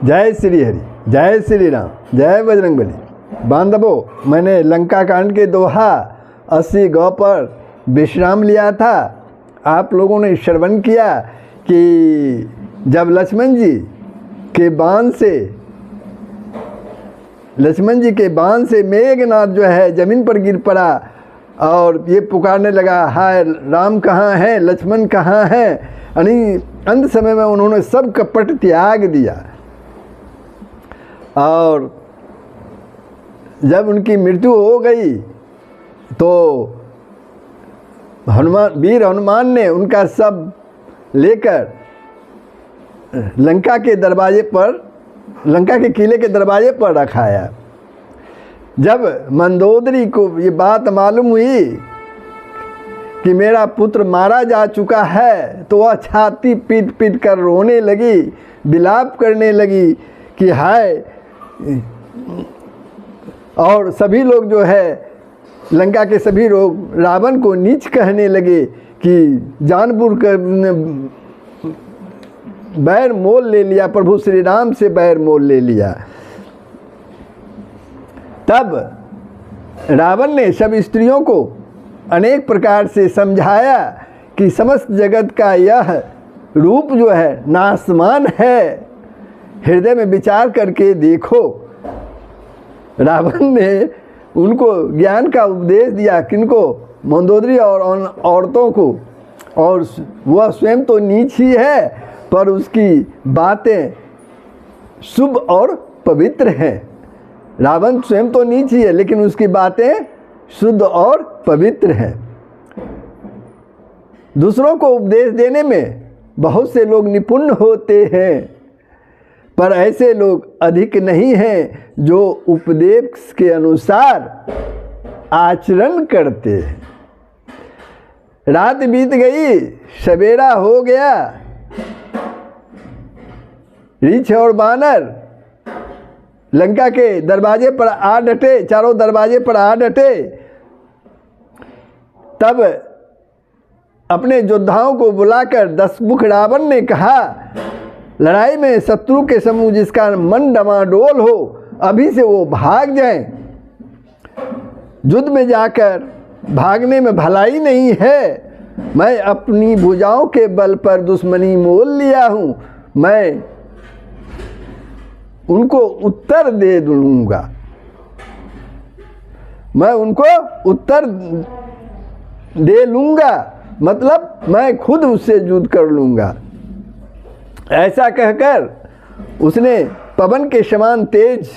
जय श्री हरि, जय श्री राम, जय बजरंगबली। बांधवों, मैंने लंका कांड के दोहा 80 गौ पर विश्राम लिया था। आप लोगों ने श्रवण किया कि जब लक्ष्मण जी के बाण से मेघनाथ जो है ज़मीन पर गिर पड़ा और ये पुकारने लगा, हाय राम कहाँ हैं, लक्ष्मण कहाँ हैं। यानी अंत समय में उन्होंने सब कपट त्याग दिया और जब उनकी मृत्यु हो गई तो वीर हनुमान ने उनका सब लेकर लंका के किले के दरवाजे पर रखाया। जब मंदोदरी को ये बात मालूम हुई कि मेरा पुत्र मारा जा चुका है तो वह छाती पीट पीट कर रोने लगी, विलाप करने लगी कि हाय। और सभी लोग जो है लंका के सभी लोग रावण को नीच कहने लगे कि जानबूझ कर बैर मोल ले लिया, प्रभु श्री राम से बैर मोल ले लिया। तब रावण ने सब स्त्रियों को अनेक प्रकार से समझाया कि समस्त जगत का यह रूप जो है नासमान है, हृदय में विचार करके देखो। रावण ने उनको ज्ञान का उपदेश दिया, किनको? मंदोदरी और औरतों को। और वह स्वयं तो नीच ही है पर उसकी बातें शुभ और पवित्र हैं। रावण स्वयं तो नीच ही है लेकिन उसकी बातें शुद्ध और पवित्र हैं। दूसरों को उपदेश देने में बहुत से लोग निपुण होते हैं पर ऐसे लोग अधिक नहीं हैं जो उपदेश के अनुसार आचरण करते हैं। रात बीत गई, सवेरा हो गया। रीछ और बानर लंका के दरवाजे पर आ डटे, चारों दरवाजे पर आ डटे। तब अपने योद्धाओं को बुलाकर दसमुख रावण ने कहा, लड़ाई में शत्रु के समूह जिसका मन डमाडोल हो अभी से वो भाग जाएं। युद्ध में जाकर भागने में भलाई नहीं है। मैं अपनी भुजाओं के बल पर दुश्मनी मोल लिया हूँ, मैं उनको उत्तर दे दूंगा, मैं उनको उत्तर दे लूँगा, मतलब मैं खुद उससे युद्ध कर लूँगा। ऐसा कहकर उसने पवन के समान तेज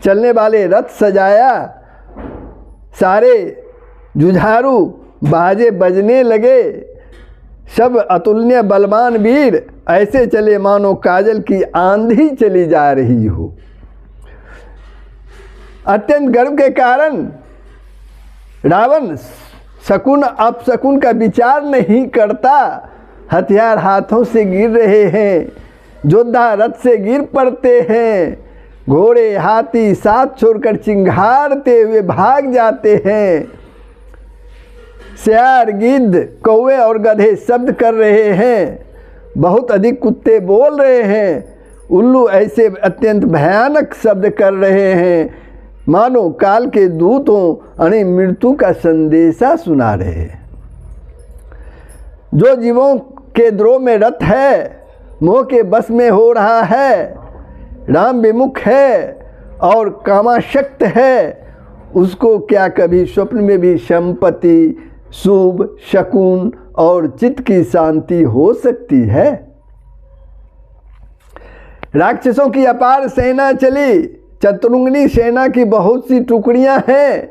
चलने वाले रथ सजाया। सारे जुझारू बाजे बजने लगे। सब अतुलनीय बलवान वीर ऐसे चले मानो काजल की आंधी चली जा रही हो। अत्यंत गर्व के कारण रावण शकुन अपशकुन का विचार नहीं करता। हथियार हाथों से गिर रहे हैं, योद्धा रथ से गिर पड़ते हैं, घोड़े हाथी साथ छोड़कर चिंघाड़ते हुए भाग जाते हैं। सियार गिद्ध कौवे और गधे शब्द कर रहे हैं, बहुत अधिक कुत्ते बोल रहे हैं, उल्लू ऐसे अत्यंत भयानक शब्द कर रहे हैं मानो काल के दूत हों, यानी मृत्यु का संदेशा सुना रहे हैं। जो जीवों के द्रोह में रत है, मोह के बस में हो रहा है, राम विमुख है और कामाशक्त है, उसको क्या कभी स्वप्न में भी संपत्ति, शुभ, शकुन और चित्त की शांति हो सकती है? राक्षसों की अपार सेना चली, चतुरंगिनी सेना की बहुत सी टुकड़ियां हैं,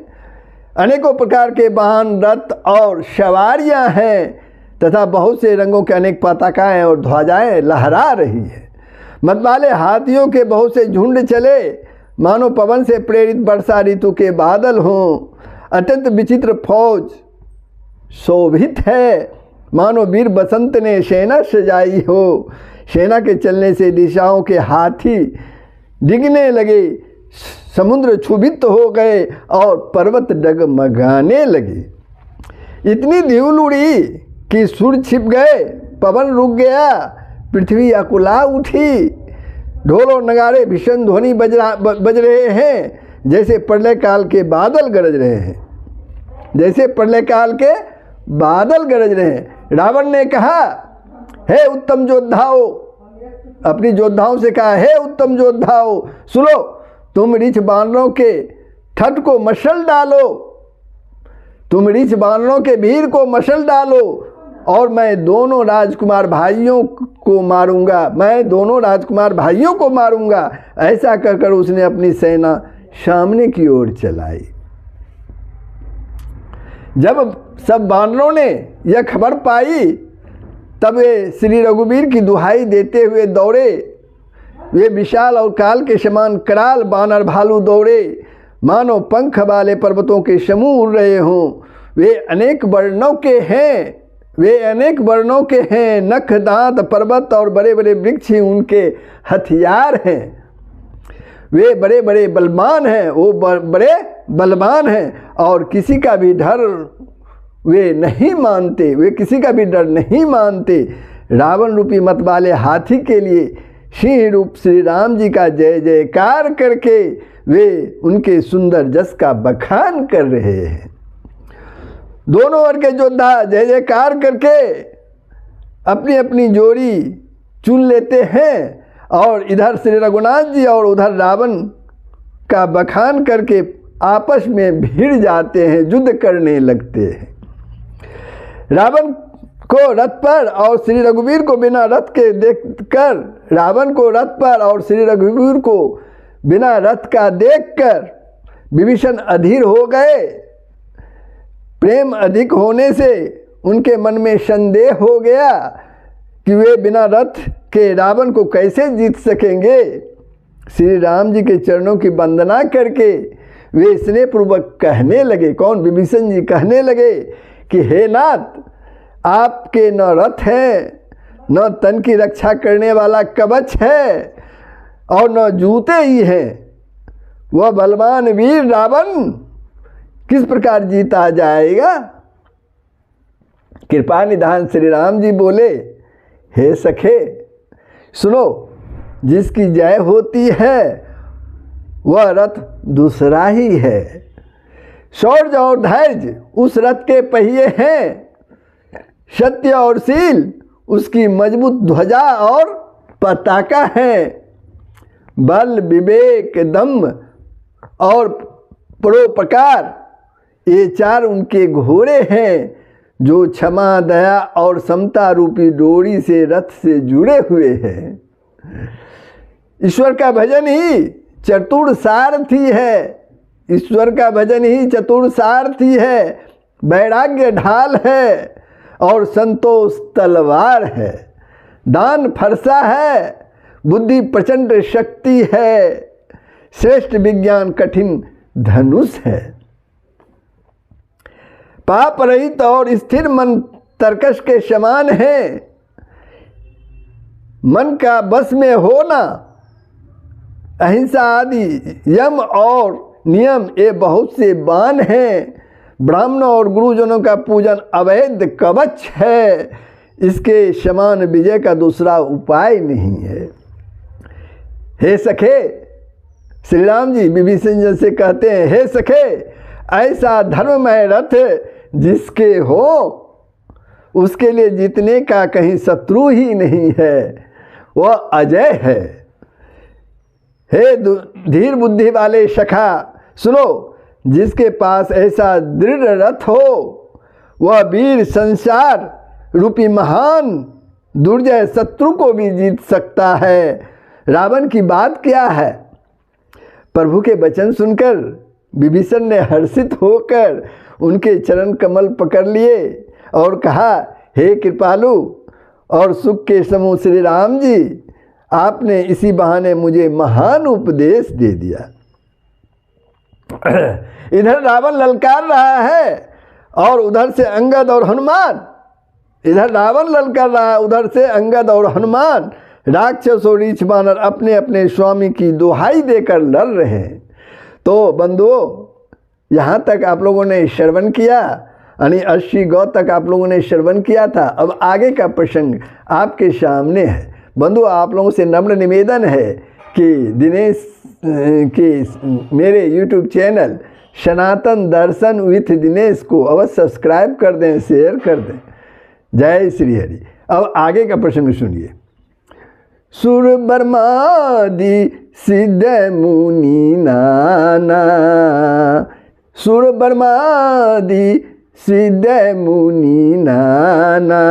अनेकों प्रकार के वाहन, रथ और सवारियां हैं तथा बहुत से रंगों के अनेक पताकाएं और ध्वजाएं लहरा रही हैं। मतवाले हाथियों के बहुत से झुंड चले मानो पवन से प्रेरित वर्षा ऋतु के बादल हों। अत्यंत विचित्र फौज शोभित है मानो वीर बसंत ने सेना सजाई हो। सेना के चलने से दिशाओं के हाथी डिगने लगे, समुद्र क्षुभित हो गए और पर्वत डगमगाने लगे। इतनी धूल उड़ी कि सूर्य छिप गए, पवन रुक गया, पृथ्वी अकुला उठी। ढोल और नगाड़े भीषण ध्वनि बज रहे हैं, जैसे प्रलय काल के बादल गरज रहे हैं, जैसे प्रलय काल के बादल गरज रहे हैं। रावण ने कहा, हे उत्तम योद्धाओं, अपनी योद्धाओं से कहा, हे उत्तम योद्धाओं, सुनो, तुम रीछ बानरों के ठट को मशल डालो, तुम रीछ बानरों के भीड़ को मशल डालो, और मैं दोनों राजकुमार भाइयों को मारूंगा, मैं दोनों राजकुमार भाइयों को मारूंगा। ऐसा कहकर उसने अपनी सेना सामने की ओर चलाई। जब सब बानरों ने यह खबर पाई, तब वे श्री रघुवीर की दुहाई देते हुए दौड़े। वे विशाल और काल के समान कराल बानर भालू दौड़े, मानो पंख वाले पर्वतों के समूह उड़ रहे हों। वे अनेक वर्णों के हैं, वे अनेक वर्णों के हैं, नख दांत पर्वत और बड़े बड़े वृक्ष ही उनके हथियार हैं। वे बड़े बड़े बलवान हैं, वो बड़े बलवान हैं, और किसी का भी डर वे नहीं मानते, वे किसी का भी डर नहीं मानते। रावण रूपी मत वाले हाथी के लिए सिंह रूप श्री राम जी का जय जयकार करके वे उनके सुंदर जस का बखान कर रहे हैं। दोनों ओर के योद्धा जय जयकार करके अपनी अपनी जोड़ी चुन लेते हैं, और इधर श्री रघुनाथ जी और उधर रावण का बखान करके आपस में भिड़ जाते हैं, युद्ध करने लगते हैं। रावण को रथ पर और श्री रघुवीर को बिना रथ के देखकर, रावण को रथ पर और श्री रघुवीर को बिना रथ का देखकर विभीषण अधीर हो गए। प्रेम अधिक होने से उनके मन में संदेह हो गया कि वे बिना रथ के रावण को कैसे जीत सकेंगे। श्री राम जी के चरणों की वंदना करके वे स्नेहपूर्वक कहने लगे, कौन, विभीषण जी कहने लगे कि हे नाथ, आपके न रथ है, न तन की रक्षा करने वाला कवच है, और न जूते ही हैं। वह बलवान वीर रावण किस प्रकार जीता जाएगा। कृपा निधान श्री राम जी बोले, हे सखे सुनो, जिसकी जय होती है वह रथ दूसरा ही है। शौर्य और धैर्य उस रथ के पहिए हैं, सत्य और शील उसकी मजबूत ध्वजा और पताका है। बल, विवेक, दम्भ और परोपकार ये चार उनके घोड़े हैं, जो क्षमा, दया और समता रूपी डोरी से रथ से जुड़े हुए हैं। ईश्वर का भजन ही चतुर सारथी है, ईश्वर का भजन ही चतुर सारथी है। वैराग्य ढाल है और संतोष तलवार है। दान फरसा है, बुद्धि प्रचंड शक्ति है। श्रेष्ठ विज्ञान कठिन धनुष है। पाप रहित और स्थिर मन तरकश के समान है। मन का बस में होना, अहिंसा आदि यम और नियम ये बहुत से बाण हैं। ब्राह्मणों और गुरुजनों का पूजन अवैध कवच है। इसके समान विजय का दूसरा उपाय नहीं है। हे सखे, श्री राम जी विभीषण जी से कहते हैं, हे सखे, ऐसा धर्ममय रथ जिसके हो उसके लिए जीतने का कहीं शत्रु ही नहीं है, वह अजय है। हे धीर बुद्धि वाले सखा सुनो, जिसके पास ऐसा दृढ़ रथ हो वह वीर संसार रूपी महान दुर्जय शत्रु को भी जीत सकता है। रावण की बात क्या है। प्रभु के वचन सुनकर विभीषण ने हर्षित होकर उनके चरण कमल पकड़ लिए और कहा, हे कृपालु और सुख के समूह श्री राम जी, आपने इसी बहाने मुझे महान उपदेश दे दिया। इधर रावण ललकार रहा है और उधर से अंगद और हनुमान, इधर रावण ललकार रहा है, उधर से अंगद और हनुमान राक्षस और रीछ बानर अपने अपने स्वामी की दुहाई देकर लड़ रहे हैं। तो बंधुओं, यहाँ तक आप लोगों ने श्रवण किया, यानी 80 गौ तक आप लोगों ने श्रवण किया था। अब आगे का प्रसंग आपके सामने है। बंधु, आप लोगों से नम्र निवेदन है कि दिनेश के मेरे YouTube channel Sanatan Darshan with Dinesh को अवश्य सब्सक्राइब कर दें, शेयर कर दें। जय श्री हरि। अब आगे का प्रसंग सुनिए। सुर ब्रह्मादि सिद्ध मुनि नाना, सुर ब्रह्मादि सिद्ध मुनि नाना,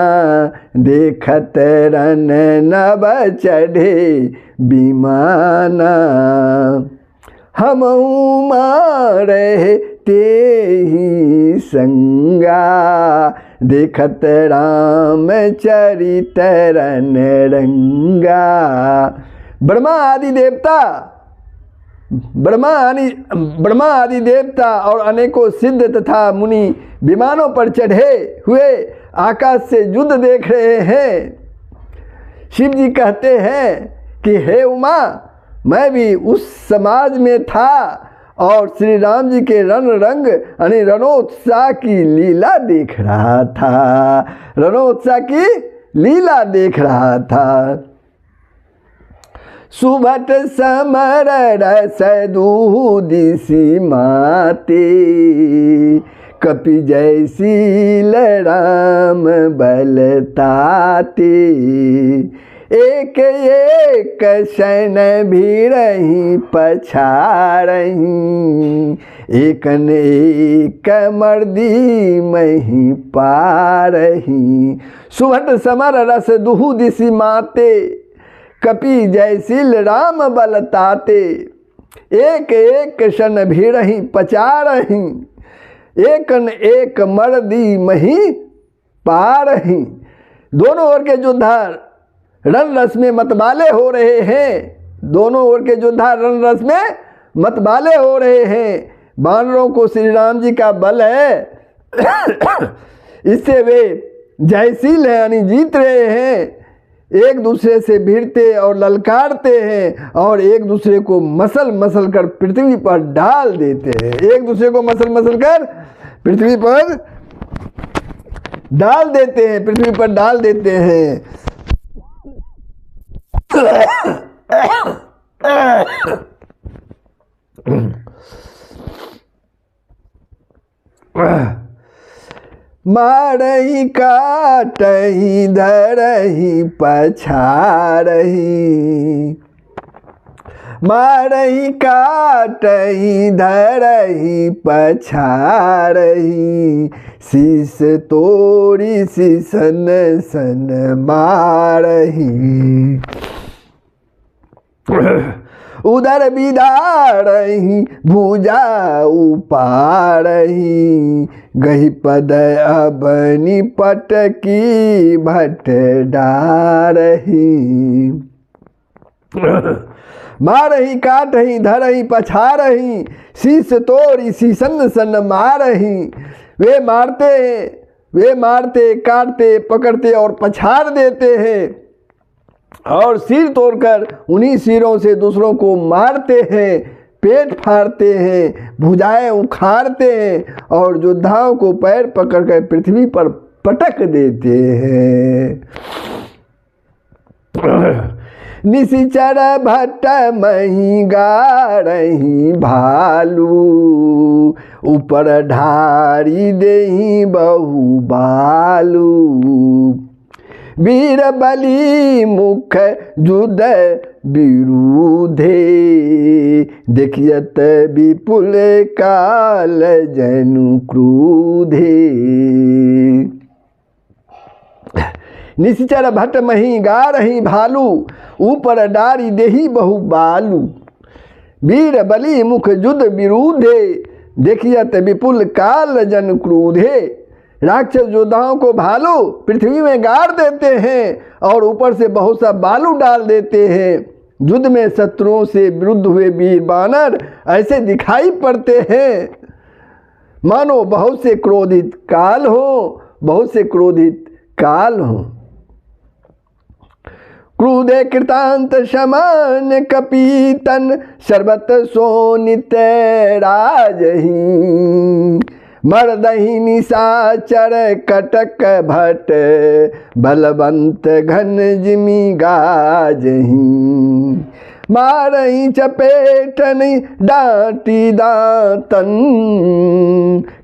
देखत रन नभ चढ़े विमाना। हम मारे ते ही संगा, देखत राम चरित रन रंगा। ब्रह्मा आदि देवता, ब्रह्मा आदि देवता और अनेकों सिद्ध तथा मुनि विमानों पर चढ़े हुए आकाश से युद्ध देख रहे हैं। शिव जी कहते हैं कि हे उमा, मैं भी उस समाज में था और श्री राम जी के रण रंग यानी रणोत्साह की लीला देख रहा था, रणोत्साह की लीला देख रहा था। सुभट समर रस दूदिसी माते, कपि जयशील राम बलताते। एक एक क्षण भीड़हि पछाड़हि, एकन एक मर्दी मही पारहि। सुभट समर रस दुहु दिशि माते, कपि जयशील राम बलताते। एक एक क्षण भीड़हि पछाड़हि, एकन एक मर्दी मही पारहि। दोनों ओर के योद्धा रण रस में मतवाले हो रहे हैं, दोनों ओर के योद्धा रण रस में मतवाले हो रहे हैं। वानरों को श्री राम जी का बल है, इससे वे जयशील हैं यानी जीत रहे हैं। एक दूसरे से भिड़ते और ललकारते हैं और एक दूसरे को मसल मसल कर पृथ्वी पर डाल देते हैं, एक दूसरे को मसल मसल कर पृथ्वी पर डाल देते हैं, पृथ्वी पर डाल देते हैं। मारही काटही धरही पछाड़ही, मारही काटही धरही पछाड़ही। शीश तोड़ी शीसन सन मारही, उधर बिदारही भुजा उपारही। गही पद अबनी पटकी भट डारही। मारही काटही धरही पछारही, शीश तोड़ी शीसन सन मारही। वे मारते हैं, वे मारते काटते पकड़ते और पछाड़ देते हैं और सिर तोड़कर उन्हीं सिरों से दूसरों को मारते हैं, पेट फाड़ते हैं, भुजाएं उखाड़ते हैं और योद्धाओं को पैर पकड़कर पृथ्वी पर पटक देते हैं। निशिचर भट्ट मही गारही भालू, ऊपर ढारी देही बहु बालू। वीर बलि मुख युद्ध विरुधे, देखियत विपुल काल जनु क्रोधे। निशिचर भट्ट मही गारही भालू, ऊपर डारी देही बहु बालू। वीर बलि मुख युद्ध विरुधे, देखियत विपुल काल जन क्रोधे। राक्षस योद्धाओं को भालू पृथ्वी में गाड़ देते हैं और ऊपर से बहुत सा बालू डाल देते हैं। युद्ध में शत्रुओं से विरुद्ध हुए वीर बानर ऐसे दिखाई पड़ते हैं मानो बहुत से क्रोधित काल हो, बहुत से क्रोधित काल हो। क्रोधे कृतांत समान कपीतन, सर्वत सोनित राजही। मर्दही निशाचर कटक भट, बलवंत घन जिमी गाजही। मारही चपेटन डांटी दांतन,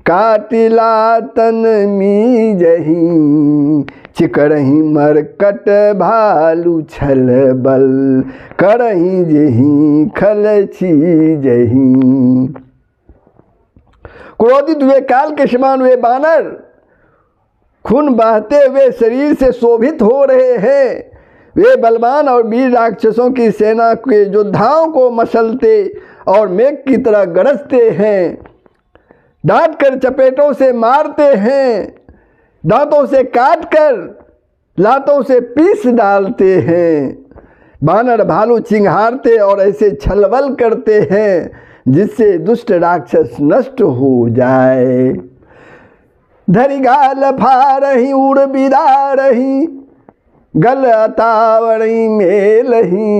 काटिला तन मीजही, चिकरही मरकट भालू छल बल, करही जही खलची जही। क्रोधित हुए काल के समान वे बानर खून बहते हुए शरीर से शोभित हो रहे हैं। वे बलवान और वीर राक्षसों की सेना के योद्धाओं को मसलते और मेघ की तरह गरजते हैं, डांट कर चपेटों से मारते हैं, दांतों से काट कर लातों से पीस डालते हैं। बानर भालू चिंघारते और ऐसे छलबल करते हैं जिससे दुष्ट राक्षस नष्ट हो जाए। धरि गाल फारही उड़ बिदारही, गल अतावरी मेलही,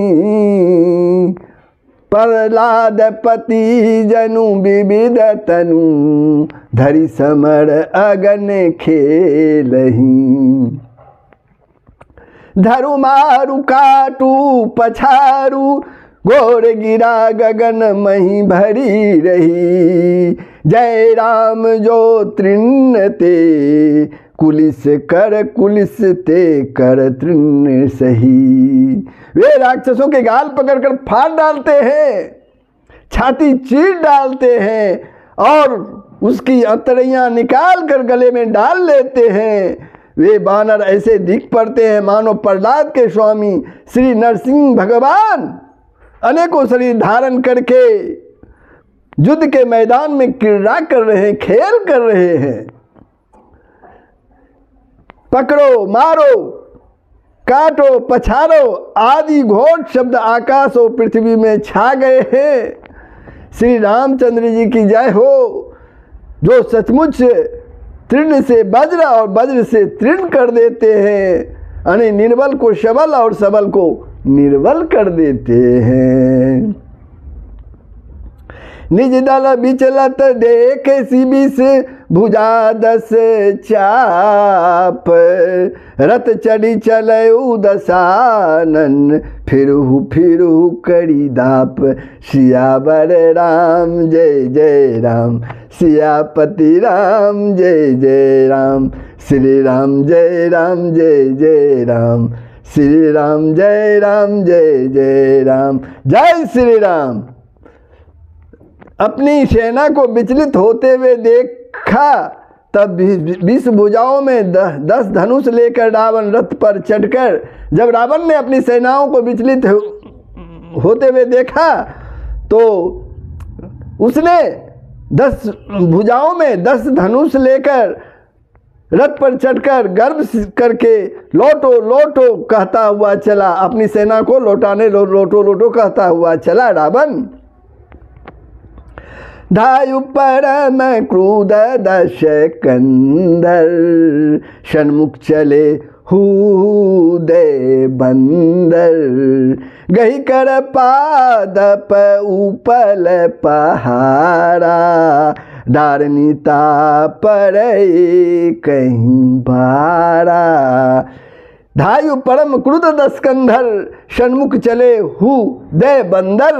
प्रहलाद पति जनु विविध तनु, धरि समर अगन खेलही। धरु मारु काटू पछारू, घोर गिरा गगन मही भरी रही, जय राम जो तृण ते, कुलिस ते कर तृण सही। वे राक्षसों के गाल पकड़कर फाड़ डालते हैं, छाती चीर डालते हैं और उसकी अंतड़ियां निकाल कर गले में डाल लेते हैं। वे बानर ऐसे दिख पड़ते हैं मानो प्रहलाद के स्वामी श्री नरसिंह भगवान अनेकों शरीर धारण करके युद्ध के मैदान में क्रीड़ा कर रहे हैं, खेल कर रहे हैं। पकड़ो मारो काटो पछाड़ो आदि घोर शब्द आकाश और पृथ्वी में छा गए हैं। श्री रामचंद्र जी की जय हो, जो सचमुच तृण से वज्र और वज्र से तृण कर देते हैं, यानी निर्बल को सबल और सबल को निर्बल कर देते हैं। निज दल विचलत देख सिबिस, भुजा 10 चाप, रथ चढ़ी चलऊ दसानन, फिरहु करी दाप, सियावर राम जय जय राम, सियापति राम जय जय राम, श्री राम जय राम जय जय राम, श्री राम जय राम जय जय राम, जय श्री राम। अपनी सेना को विचलित होते हुए देखा तब 20 भुजाओं में 10 धनुष लेकर रावण रथ पर चढ़कर, जब रावण ने अपनी सेनाओं को विचलित होते हुए देखा तो उसने 10 भुजाओं में 10 धनुष लेकर रथ पर चढ़कर गर्व करके लौटो लौटो कहता हुआ चला, अपनी सेना को लौटाने लौटो लौटो कहता हुआ चला रावण। धायु परम क्रोध 10 कंधर, सन्मुख चले दे बंदर, गही कर पादप उपल पहाड़ा, डारनीता पर कहीं बारा। धायु परम क्रुद्ध 10 कंधर, सन्मुख चले दे बंदर,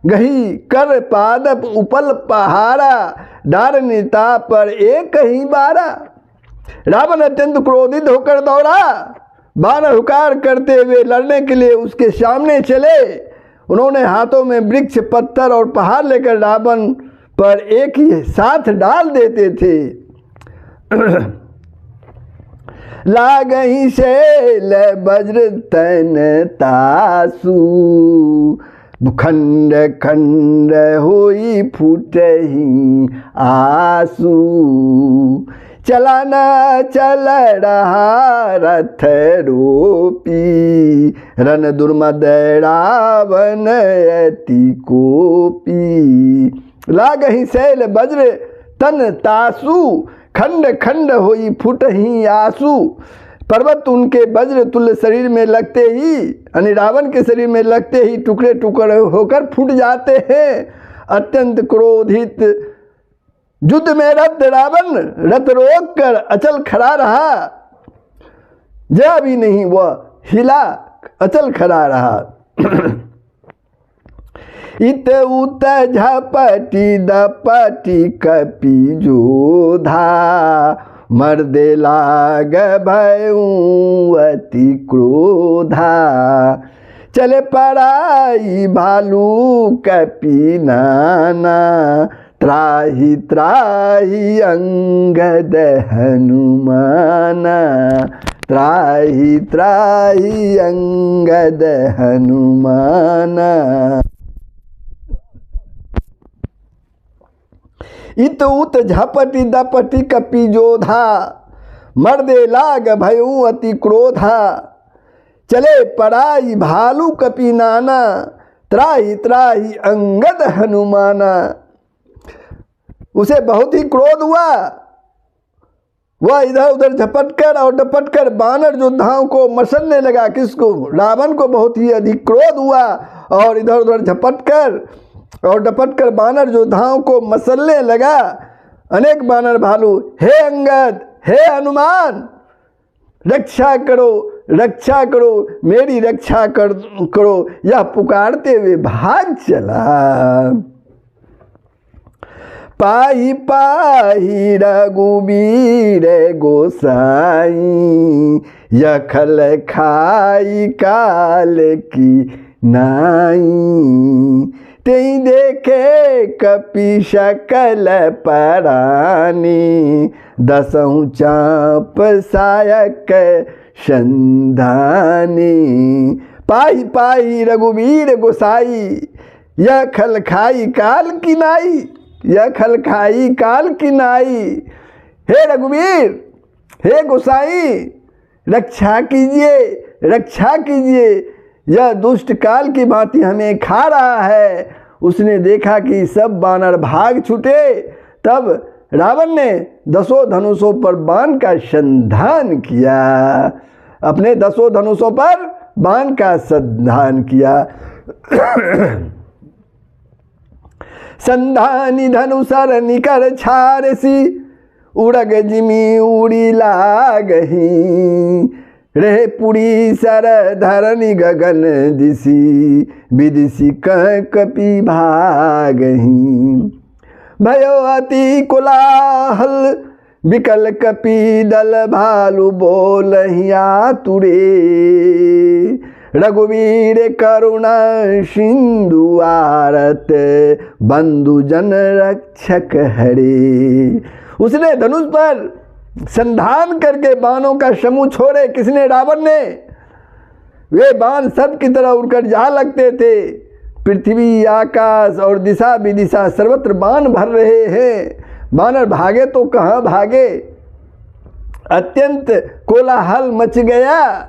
गही कर पादप उपल पहाड़ा, डारनीता पर एक ही बारा। रावण अत्यंत क्रोधित होकर दौड़ा, बानर हुकार करते हुए लड़ने के लिए उसके सामने चले। उन्होंने हाथों में वृक्ष पत्थर और पहाड़ लेकर रावण पर एक ही साथ डाल देते थे। लागही शैल वज्र तन तासु, खंड खंड होई फूटही आसू। चलाना चल रहा रथ रोपी, रन दुर्मद रावण अति कोपी। लागही शैल वज्र तन तासु, खंड खंड होई फूटही आसू। पर्वत उनके वज्र तुल्य शरीर में लगते ही, यानी रावण के शरीर में लगते ही टुकड़े टुकड़े होकर फूट जाते हैं। अत्यंत क्रोधित युद्ध में रथ रावण रथ रोक कर अचल खड़ा रहा, जरा भी नहीं वह हिला, अचल खड़ा रहा। इत उत झपटी दपटी कपि जोधा मर्दे लाग भयऊ अति क्रोधा चले पराई भालू कपि नाना त्राहि त्राहि अंगद हनुमाना त्राहि त्राहि अंगद हनुमाना। इत उत झपटी दपटी कपि जोधा मर्दे लाग भयऊ अति क्रोधा चले पराई भालू कपि नाना त्राहि त्राहि अंगद हनुमाना। उसे बहुत ही क्रोध हुआ, वह इधर उधर झपट कर और डपट कर बानर योद्धाओं को मसलने लगा। किसको? रावण को बहुत ही अधिक क्रोध हुआ और इधर उधर झपट कर और डपट कर बानर योद्धाओं को मसलने लगा। अनेक बानर भालू हे अंगद, हे हनुमान, रक्षा करो, रक्षा करो, मेरी रक्षा करो, यह पुकारते हुए भाग चला। पाही पाही रघुबीर गोसाई यखल खाई काल की नाई तेई देखे कपि सकल परानी दसहु चाप सायक संधानी। पाही पाही रघुबीर गोसाई यह खल खाई काल की नाई, यह खल खाई काल की नाई। हे रघुवीर, हे गोसाई, रक्षा कीजिए, रक्षा कीजिए, यह दुष्ट काल की भांति हमें खा रहा है। उसने देखा कि सब बानर भाग छूटे, तब रावण ने 10 धनुषों पर बाण का संधान किया, अपने 10 धनुषों पर बाण का संधान किया। संधानी धनुषर निकर छारसी उड़ग जिमी उड़ी लागही रहे पुरी सर धरनी गगन दिसी विदिशी कपि भागही भयो अति कोलाहल विकल कपि दल भालू बोलहिया तुरे रघुवीर करुणा सिंधु आरत बंधु जन रक्षक हरे। उसने धनुष पर संधान करके बाणों का समूह छोड़े। किसने? रावण ने। वे बाण सब की तरह उड़कर जा लगते थे। पृथ्वी, आकाश और दिशा विदिशा सर्वत्र बाण भर रहे हैं। बानर भागे तो कहाँ भागे, अत्यंत कोलाहल मच गया।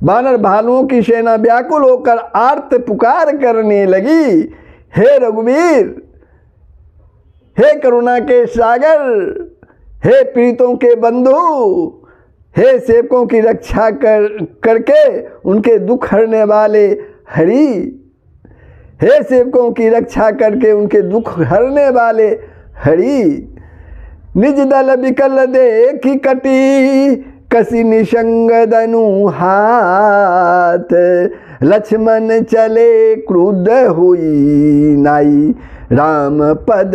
बानर भालुओं की सेना व्याकुल होकर आर्त पुकार करने लगी। हे रघुवीर, हे करुणा के सागर, हे पीड़ितों के बंधु, हे सेवकों की रक्षा करके उनके दुख हरने वाले हरि, हे सेवकों की रक्षा करके उनके दुख हरने वाले हरि। निज दल विकल देखी कटी कसी निशंग धनु हाथ लक्ष्मण चले क्रुद्ध हुई नाई राम पद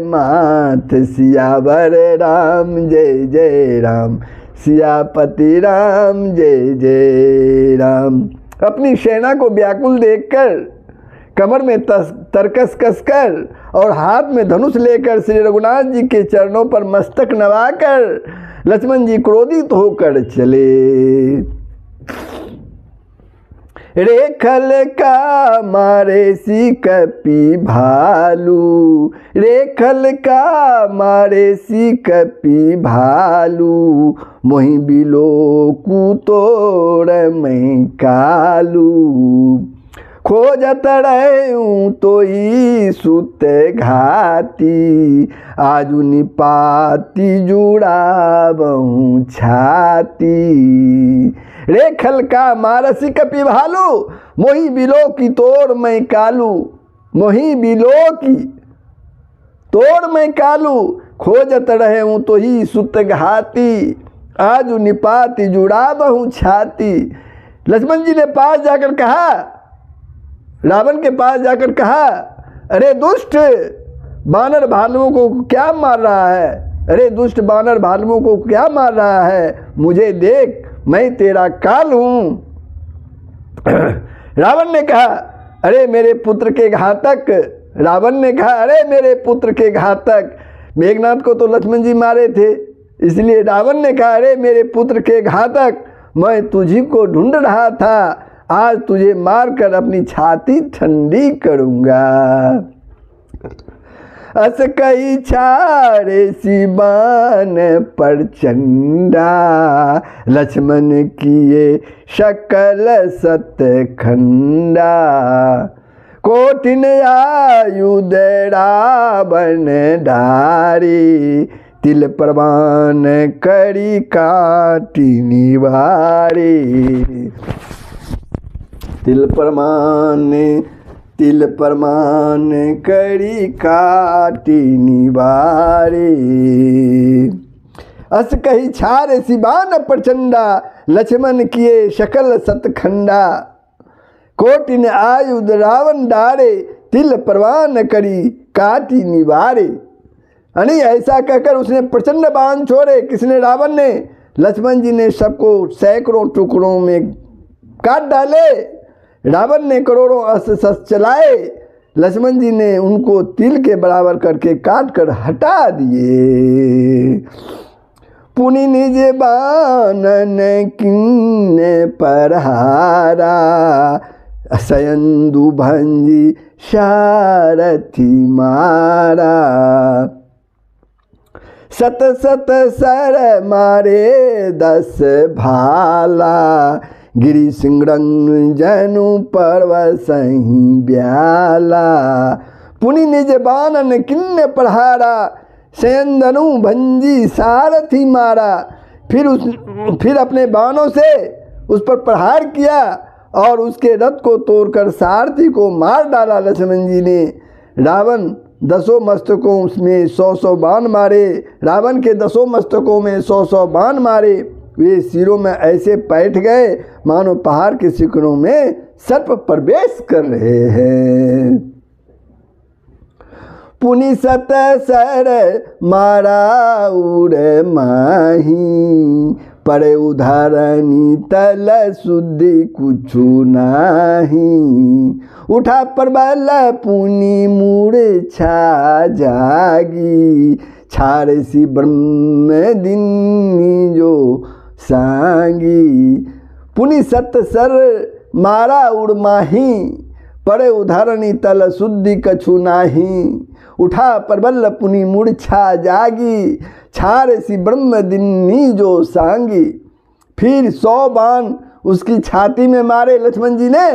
मात सियावर राम जय जय राम सियापति राम जय जय राम। अपनी सेना को व्याकुल देखकर कमर में तरकस कसकर और हाथ में धनुष लेकर श्री रघुनाथ जी के चरणों पर मस्तक नवाकर लक्ष्मण जी क्रोधित होकर चले। रेखल का मारे सी कपि भालू, रेखल का मारे सी कपि भालू मोहि बिलो कुतोड़ मैं कालू खोजत रहूं तो ही सुत घाती आजु निपाती जुड़ाबहूं छाती। रेखल का मारसी कपि भालू मोही बिलो की तोड़ मैं कालू, मोही बिलो की तोड़ मैं कालू खोजत रहूं तो ही सुत घाती आजु निपाती जुड़ाबहूं छाती। लक्ष्मण जी ने पास जाकर कहा, रावण के पास जाकर कहा, अरे दुष्ट बानर भालुओं को क्या मार रहा है, अरे दुष्ट बानर भालुओं को क्या मार रहा है, मुझे देख, मैं तेरा काल हूँ। रावण ने कहा, अरे मेरे पुत्र के घातक, रावण ने कहा, अरे मेरे पुत्र के घातक, मेघनाथ को तो लक्ष्मण जी मारे थे, इसलिए रावण ने कहा, अरे मेरे पुत्र के घातक, मैं तुझी को ढूंढ रहा था, आज तुझे मारकर अपनी छाती ठंडी करूँगा। अस कई छारे सिबान प्रचंडा, लक्ष्मण किए सकल सतखंडा, कोटिन आयुध रावण धारी, तिल प्रमाण करी काटी निवारी। तिल प्रमाण करी काटी निवारी। अस कही छार सिबान प्रचंडा, लक्ष्मण किए सकल सतखंडा, कोटिन आयुध रावण डारे, तिल प्रमाण करी काटी निवारे। यानी ऐसा कहकर उसने प्रचंड बाण छोड़े। किसने? रावण ने। लक्ष्मण जी ने सबको सैकड़ों टुकड़ों में काट डाले। रावण ने करोड़ों अस्त्र शस्त्र चलाए, लक्ष्मण जी ने उनको तिल के बराबर करके काट कर हटा दिए। पुनि निज बानन किन्ने परहारा, सयंदु भंजी सारथी मारा। सत सत सर मारे 10 भाला, गिरी सिंगरंग जनु पर्वसहि ब्याला। पुनि निज बानन किन्ने प्रहारा, सयंदनु भंजी सारथी मारा। फिर अपने बाणों से उस पर प्रहार किया और उसके रथ को तोड़कर सारथी को मार डाला लक्ष्मण जी ने। रावण 10 मस्तकों में 100 बाण मारे। रावण के 10 मस्तकों में 100 बाण मारे। वे सिरों में ऐसे बैठ गए मानो पहाड़ के शिखरों में सर्प प्रवेश कर रहे हैं। पुनि सत सर मारा उड़ माही, पड़े उधारनी तल शुद्धि कुछु नाही। उठा प्रबल पुनि मूर्छा जागी, छारसी ब्रह्म दिन जो सांगी। पुनि सत सर मारा उड़ माही, पड़े उधारणी तल शुद्धि कछु नाही। उठा प्रबल पुनि मूर्छा जागी, छारसी ब्रह्म दिन्नी जो सांगी। फिर 100 बाण उसकी छाती में मारे लक्ष्मण जी ने।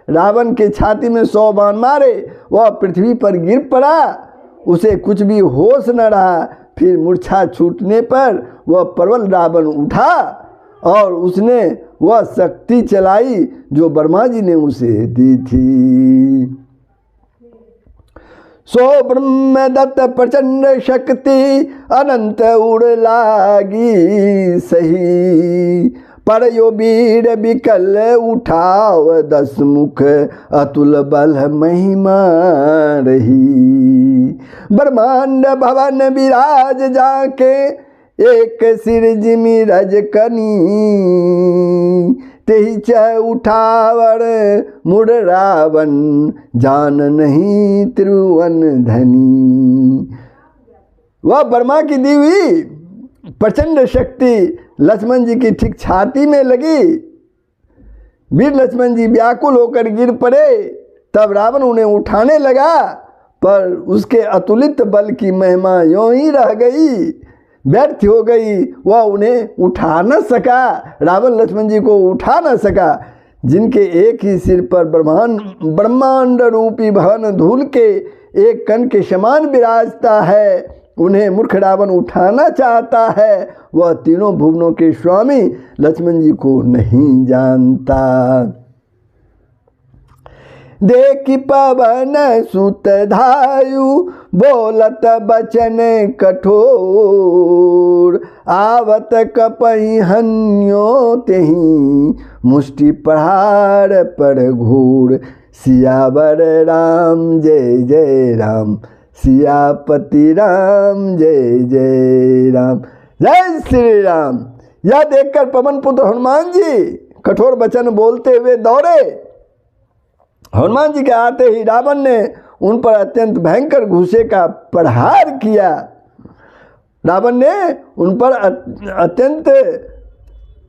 रावण के छाती में 100 बाण मारे, वह पृथ्वी पर गिर पड़ा, उसे कुछ भी होश न रहा। फिर मूर्छा छूटने पर वह प्रबल रावण उठा और उसने वह शक्ति चलाई जो ब्रह्मा जी ने उसे दी थी। सो ब्रह्म दत्त प्रचंड शक्ति, अनंत उड़ लागी सही। पर यो वीर विकल उठाव 10 मुख, अतुल बल महिमा रही। ब्रह्मांड भवन विराज जाके, एक सिर जिमि रजकनी। तेहि चह उठावर मुड़ रावण, जान नहीं त्रिभुवन धनी। वह ब्रह्मा की दी हुई प्रचंड शक्ति लक्ष्मण जी की ठीक छाती में लगी। वीर लक्ष्मण जी व्याकुल होकर गिर पड़े। तब रावण उन्हें उठाने लगा, पर उसके अतुलित बल की महिमा यों ही रह गई, व्यर्थ हो गई। वह उन्हें उठा न सका। रावण लक्ष्मण जी को उठा न सका। जिनके एक ही सिर पर ब्रह्मांड रूपी भवन धूल के एक कण के समान विराजता है, उन्हें मूर्ख रावण उठाना चाहता है। वह तीनों भुवनों के स्वामी लक्ष्मण जी को नहीं जानता। देखि पवन सुत धायु, बोलत बचन कठोर। आवत कपहि हन्यो तेहि, मुष्टि प्रहार पर घोर। सियावर राम जय जय राम, सियापति राम जय जय राम। जय श्री राम। यह देखकर पवन पुत्र हनुमान जी कठोर वचन बोलते हुए दौड़े। हनुमान जी के आते ही रावण ने उन पर अत्यंत भयंकर घूसे का प्रहार किया। रावण ने उन पर अत्यंत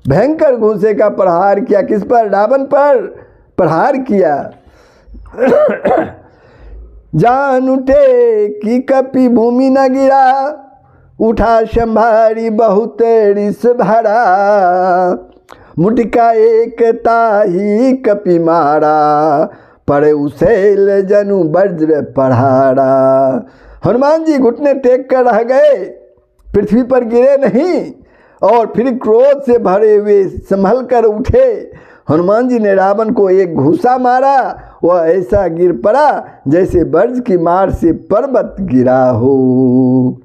भयंकर घूसे का प्रहार किया। किस पर? रावण पर प्रहार किया। जान उठे कि कपि भूमि न गिरा, उठा संभारी बहुत रिस भरा, मुटिका एक ताही कपि मारा, पड़े उसेल जनु वज्र पढ़ारा। हनुमान जी घुटने टेक कर रह गए, पृथ्वी पर गिरे नहीं, और फिर क्रोध से भरे हुए संभल कर उठे। हनुमान जी ने रावण को एक घूसा मारा, वह ऐसा गिर पड़ा जैसे वज्र की मार से पर्वत गिरा हो।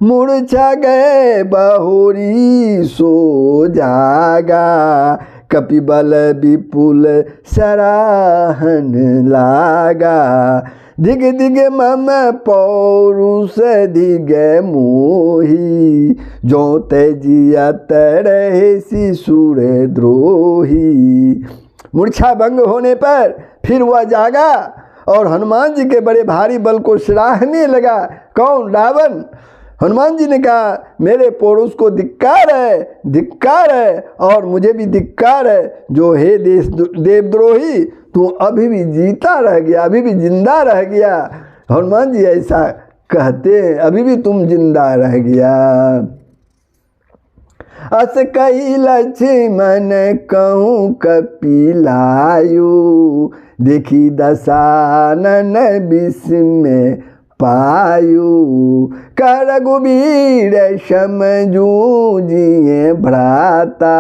मूर्छा गए बहोरी सो जागा, कपिबल विपुल सराहन लागा, दिग दिग मम पौरुष दिग मोही, जो तजियत रहे शिशुर द्रोही। मूर्छा भंग होने पर फिर वह जागा और हनुमान जी के बड़े भारी बल को सराहने लगा। कौन? रावण। हनुमान जी ने कहा, मेरे पौरुष को धिक्कार है, धिक्कार है, और मुझे भी धिक्कार है, जो हे देवद्रोही, तू अभी भी जीता रह गया, अभी भी जिंदा रह गया। हनुमान जी ऐसा कहते हैं, अभी भी तुम जिंदा रह गया। अस कही लक्ष्मण कहूँ कपिलायु, देखी दशानन विस्मय पायु, कर रघुबीर समझूजिए भ्राता,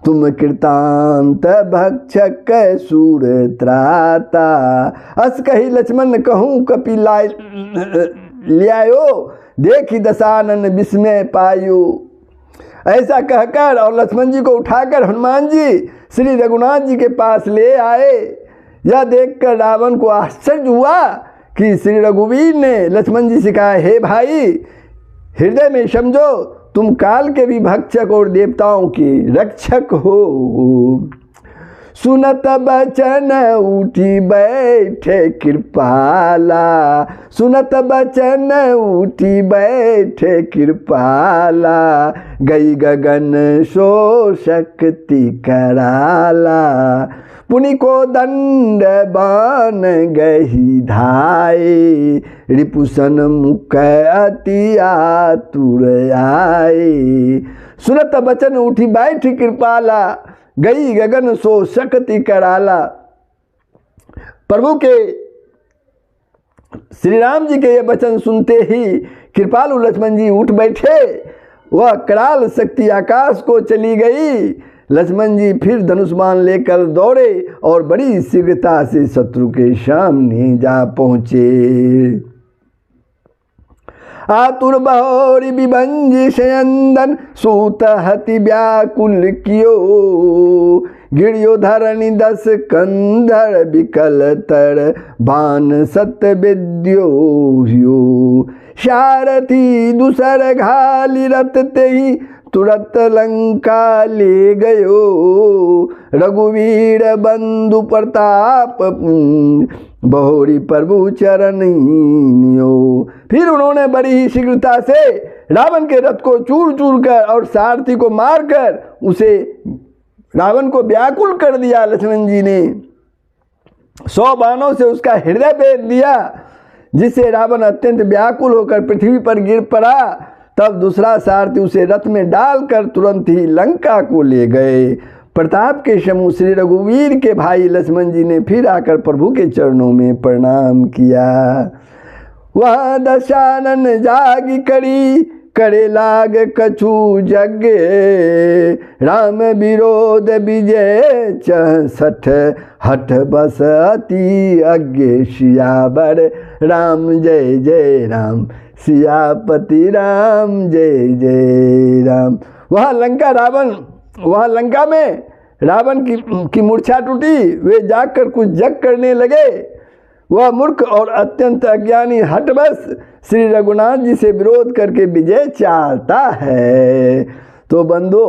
तुम कृतांत भक्षक सूर त्राता। अस कही लक्ष्मण कहूँ कपिलायो, देखी दशानन विस्मय पायु। ऐसा कहकर और लक्ष्मण जी को उठाकर हनुमान जी श्री रघुनाथ जी के पास ले आए। यह देखकर रावण को आश्चर्य हुआ कि श्री रघुवीर ने लक्ष्मण जी से कहा, हे भाई, हृदय में समझो तुम काल के भी भक्षक और देवताओं के रक्षक हो। सुनत बचन उठी बैठे कृपाला, सुनत बचन उठी बैठे कृपाला, गई गगन सो शक्ति कराला, पुनि को दंड बान गही धाये, रिपुसन मुख अति आतुर आए। सुनत बचन उठी बैठी कृपाला, गई गगन सो शक्ति कराला। प्रभु के श्री राम जी के ये वचन सुनते ही कृपालु लक्ष्मण जी उठ बैठे। वह कराल शक्ति आकाश को चली गई। लक्ष्मण जी फिर धनुष्मान लेकर दौड़े और बड़ी शीघ्रता से शत्रु के सामने जा पहुँचे। आतुर बहोरी विभंजी शयंदन, सूत हति व्याकुल कियो, गिरियो धरणी दस कंधर विकल तर, बान सत विद्यो ह्यो, सारथी दूसर घाली रथ तेहि, तुरत लंका ले गयो, रघुवीर बंधु प्रताप बहोरी प्रभु चरणियो। फिर उन्होंने बड़ी ही शीघ्रता से रावण के रथ को चूर चूर कर और सारथी को मारकर उसे रावण को व्याकुल कर दिया। लक्ष्मण जी ने 100 बाणों से उसका हृदय भेद दिया, जिससे रावण अत्यंत व्याकुल होकर पृथ्वी पर गिर पड़ा। तब दूसरा सारथी उसे रथ में डालकर तुरंत ही लंका को ले गए। प्रताप के समूह श्री रघुवीर के भाई लक्ष्मण जी ने फिर आकर प्रभु के चरणों में प्रणाम किया। वह दशानन जागी करी, करे लाग कछु जग, राम विरोध विजय 64 हठ बस अति अज्ञ, सियावर राम जय जय राम, सियापति राम जय जय राम। वह लंका में रावण की मूर्छा टूटी, वे जागकर कुछ जग करने लगे। वह मूर्ख और अत्यंत अज्ञानी हठबस श्री रघुनाथ जी से विरोध करके विजय चाहता है। तो बंधु,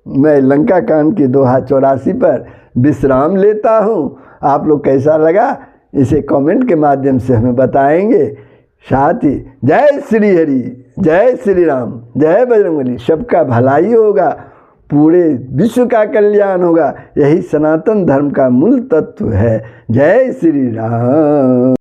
मैं लंका कांड की दोहा 84 पर विश्राम लेता हूँ। आप लोग कैसा लगा इसे कमेंट के माध्यम से हमें बताएंगे। साथ ही जय श्री हरि, जय श्री राम, जय बजरंगबली। सबका भलाई होगा, पूरे विश्व का कल्याण होगा। यही सनातन धर्म का मूल तत्व है। जय श्री राम।